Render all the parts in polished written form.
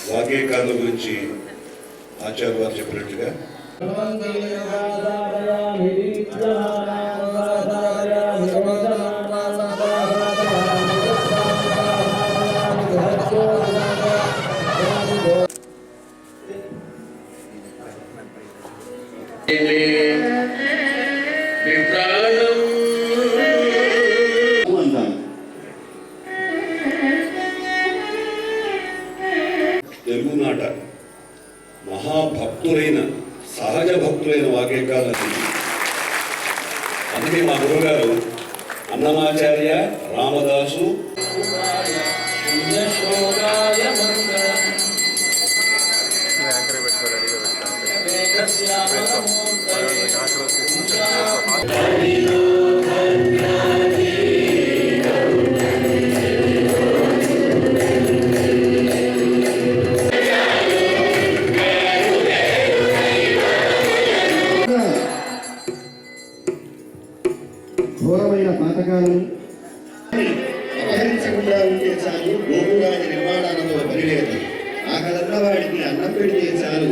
వాగ్గేయకారుల గురించి ఆచార్య వారు చెప్పినట్లుగా తెలుగునాట మహాభక్తులైన సహజ భక్తులైన వాగ్గేయకారులు. అందుకే మా గురుగారు అన్నమాచార్య రామదాసు ఘోరమైన పాతకాలను అపహరించకుండా ఉంటే చాలు, గోపురాది నిర్మాణాలతో పని లేదు. ఆకలన్న వాడికి అన్నం పెడితే చాలు.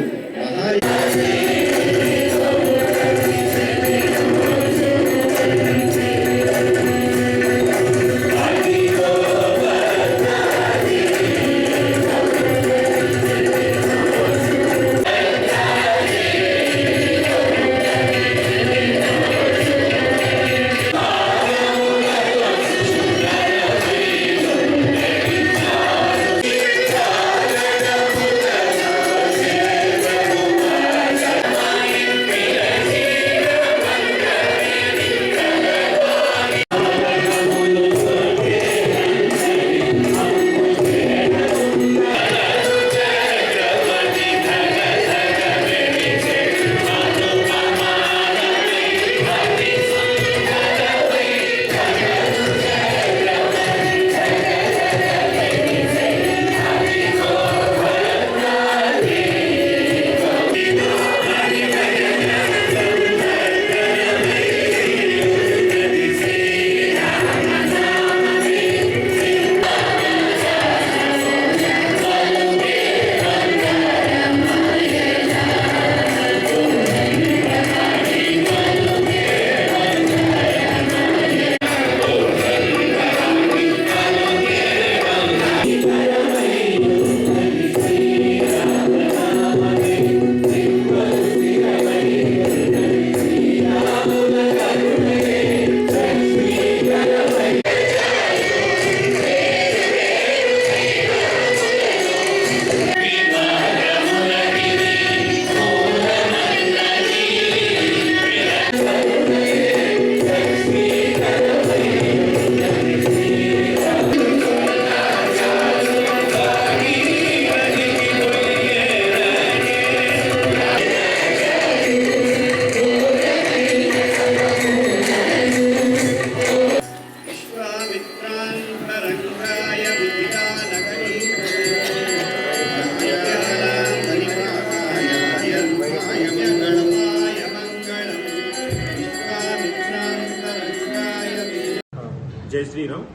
జై శ్రీరామ్.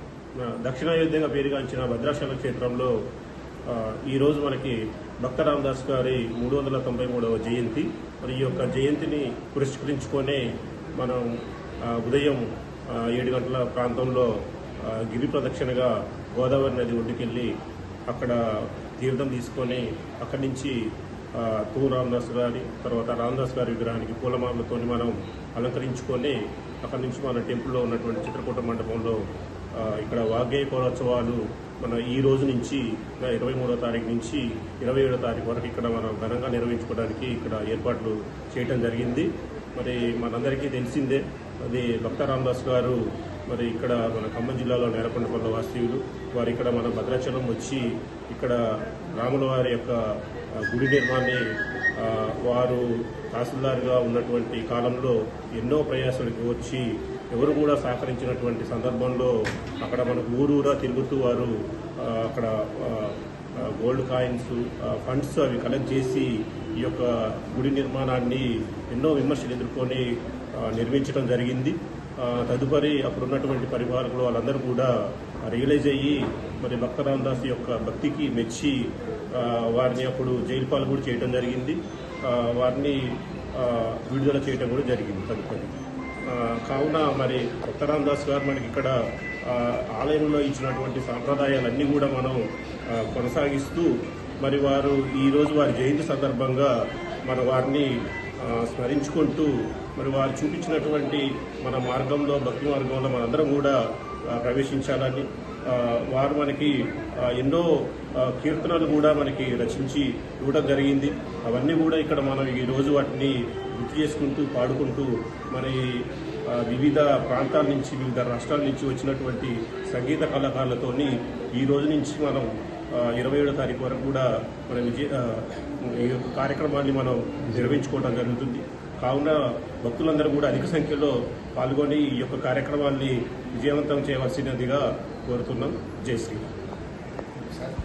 దక్షిణాయోధ్యంగా పేరుగాంచిన భద్రాచల క్షేత్రంలో ఈరోజు మనకి భక్త రామదాస్ గారి 393వ జయంతి. మరి ఈ యొక్క జయంతిని పురస్కరించుకొని మనం ఉదయం 7 గంటల ప్రాంతంలో గిరి ప్రదక్షిణగా గోదావరి నది ఒడ్డుకెళ్ళి అక్కడ తీర్థం తీసుకొని అక్కడి నుంచి తూ రామదాస్ గారి తర్వాత రామదాస్ గారి విగ్రహానికి పూలమాలతో మనం అలంకరించుకొని అక్కడి నుంచి మన టెంపుల్లో ఉన్నటువంటి చిత్రకూట మండపంలో ఇక్కడ వాగ్గేయ కోరోత్సవాలు మన ఈ రోజు నుంచి 23వ తారీఖు నుంచి 27వ తారీఖు వరకు ఇక్కడ మనం ఘనంగా నిర్వహించుకోవడానికి ఇక్కడ ఏర్పాట్లు చేయడం జరిగింది. మరి మనందరికీ తెలిసిందే, అది భక్త రామదాస్ గారు మరి ఇక్కడ మన ఖమ్మం జిల్లాలో నేలకొండపల్లి వాస్తవ్యులు. వారు ఇక్కడ మన భద్రాచలం వచ్చి ఇక్కడ రాముల వారి యొక్క గుడి నిర్మాణాన్ని వారు తహసీల్దార్గా ఉన్నటువంటి కాలంలో ఎన్నో ప్రయాసాలకు వచ్చి ఎవరు కూడా సహకరించినటువంటి సందర్భంలో అక్కడ మనకు ఊరూరా తిరుగుతూ వారు అక్కడ గోల్డ్ కాయిన్స్ ఫండ్స్ అవి కలెక్ట్ చేసి ఈ యొక్క గుడి నిర్మాణాన్ని ఎన్నో విమర్శలు ఎదుర్కొని నిర్మించడం జరిగింది. తదుపరి అప్పుడున్నటువంటి పరిపాలకులు వాళ్ళందరూ కూడా రియలైజ్ అయ్యి మరి భక్త రామదాస్ యొక్క భక్తికి మెచ్చి వారిని అప్పుడు జైలు పాలు కూడా చేయడం జరిగింది. వారిని విడుదల చేయడం కూడా జరిగింది తదుపరి. కావున మరి భక్త రామదాస్ గారు మనకి ఇక్కడ ఆలయంలో ఇచ్చినటువంటి సాంప్రదాయాలన్నీ కూడా మనం కొనసాగిస్తూ మరి వారు ఈరోజు వారి జయంతి సందర్భంగా మన వారిని స్మరించుకుంటూ మరి వారు చూపించినటువంటి మన మార్గంలో భక్తి మార్గంలో మనందరం కూడా ప్రవేశించాలని వారు మనకి ఎన్నో కీర్తనలు కూడా మనకి రచించి ఇవ్వడం జరిగింది. అవన్నీ కూడా ఇక్కడ మనం ఈరోజు వాటిని గుర్తు చేసుకుంటూ పాడుకుంటూ మరి వివిధ ప్రాంతాల నుంచి వివిధ రాష్ట్రాల నుంచి వచ్చినటువంటి సంగీత కళాకారులతోని ఈ రోజు నుంచి మనం 27వ తారీఖు వరకు కూడా మన ఈ యొక్క కార్యక్రమాన్ని మనం నిర్వహించుకోవడం జరుగుతుంది. కావున భక్తులందరూ కూడా అధిక సంఖ్యలో పాల్గొని ఈ యొక్క కార్యక్రమాన్ని విజయవంతం చేయవలసినదిగా కోరుతున్నాం. జై శ్రీరామ్.